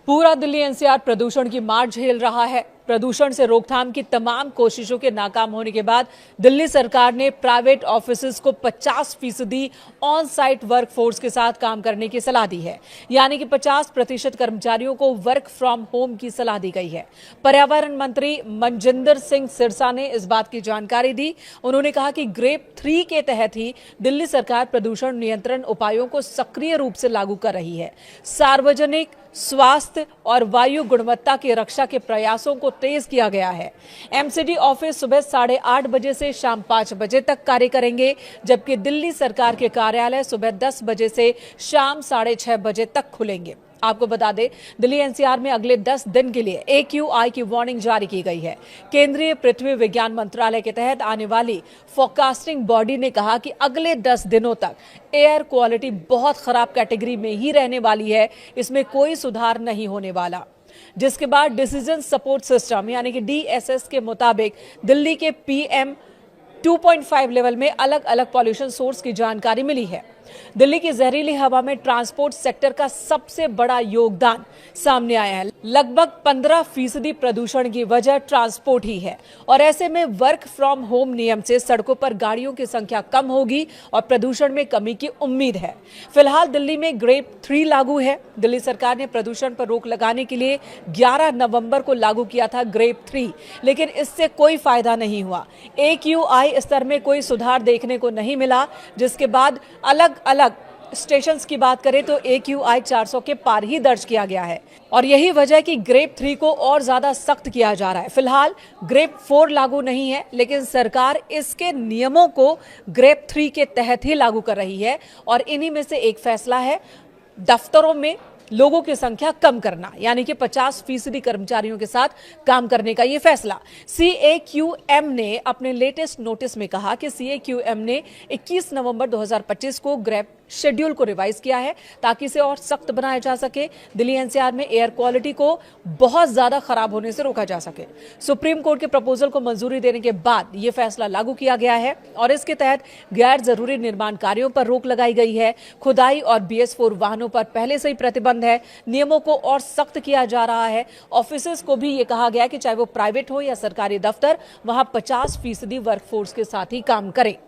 पूरा दिल्ली एनसीआर प्रदूषण की मार झेल रहा है। प्रदूषण से रोकथाम की तमाम कोशिशों के नाकाम होने के बाद दिल्ली सरकार ने प्राइवेट ऑफिसेज को 50% ऑन साइट वर्कफोर्स के साथ काम करने की सलाह दी है, यानी कि 50% कर्मचारियों को वर्क फ्रॉम होम की सलाह दी गई है। पर्यावरण मंत्री मनजिंदर सिंह सिरसा ने इस बात की जानकारी दी। उन्होंने कहा कि ग्रेप 3 के तहत ही दिल्ली सरकार प्रदूषण नियंत्रण उपायों को सक्रिय रूप से लागू कर रही है। सार्वजनिक स्वास्थ्य और वायु गुणवत्ता की रक्षा के प्रयासों को तेज किया गया है। एमसीडी ऑफिस सुबह 8:30 बजे से शाम 5 बजे तक कार्य करेंगे, जबकि दिल्ली सरकार के कार्यालय सुबह 10 बजे से शाम 6:30 बजे तक खुलेंगे। आपको बता दें, दिल्ली एनसीआर में अगले 10 दिन के लिए AQI की वार्निंग जारी की गई है। केंद्रीय पृथ्वी विज्ञान मंत्रालय के तहत आने वाली फोरकास्टिंग बॉडी ने कहा कि अगले 10 दिनों तक एयर क्वालिटी बहुत खराब कैटेगरी में ही रहने वाली है, इसमें कोई सुधार नहीं होने वाला। जिसके बाद डिसीजन सपोर्ट सिस्टम यानी कि DSS के मुताबिक दिल्ली के PM 2.5 लेवल में अलग अलग पॉल्यूशन सोर्स की जानकारी मिली है। दिल्ली की जहरीली हवा में ट्रांसपोर्ट सेक्टर का सबसे बड़ा योगदान सामने आया है। लगभग 15% प्रदूषण की वजह ट्रांसपोर्ट ही है, और ऐसे में वर्क फ्रॉम होम नियम से सड़कों पर गाड़ियों की संख्या कम होगी और प्रदूषण में कमी की उम्मीद है। फिलहाल दिल्ली में ग्रेप 3 लागू है। दिल्ली सरकार ने प्रदूषण पर रोक लगाने के लिए 11 नवंबर को लागू किया था ग्रेप 3, लेकिन इससे कोई फायदा नहीं हुआ। AQI स्तर में कोई सुधार देखने को नहीं मिला, जिसके बाद अलग अलग स्टेशन की बात करें तो AQI 400 के पार ही दर्ज किया गया है, और यही वजह है कि ग्रेप 3 को और ज्यादा सख्त किया जा रहा है। फिलहाल ग्रेप 4 लागू नहीं है, लेकिन सरकार इसके नियमों को ग्रेप 3 के तहत ही लागू कर रही है, और इन्हीं में से एक फैसला है दफ्तरों में लोगों की संख्या कम करना, यानी कि 50% कर्मचारियों के साथ काम करने का यह फैसला। CAQM ने अपने लेटेस्ट नोटिस में कहा कि CAQM ने 21 नवंबर 2025 को ग्रेप शेड्यूल को रिवाइज किया है, ताकि इसे और सख्त बनाया जा सके। दिल्ली एनसीआर में एयर क्वालिटी को बहुत ज्यादा खराब होने से रोका जा सके। सुप्रीम कोर्ट के प्रपोजल को मंजूरी देने के बाद यह फैसला लागू किया गया है, और इसके तहत गैर जरूरी निर्माण कार्यों पर रोक लगाई गई है। खुदाई और BS4 वाहनों पर पहले से ही प्रतिबंध है। नियमों को और सख्त किया जा रहा है। ऑफिसेज को भी यह कहा गया कि चाहे वो प्राइवेट हो या सरकारी दफ्तर, वहां 50% वर्कफोर्स के साथ ही काम करें।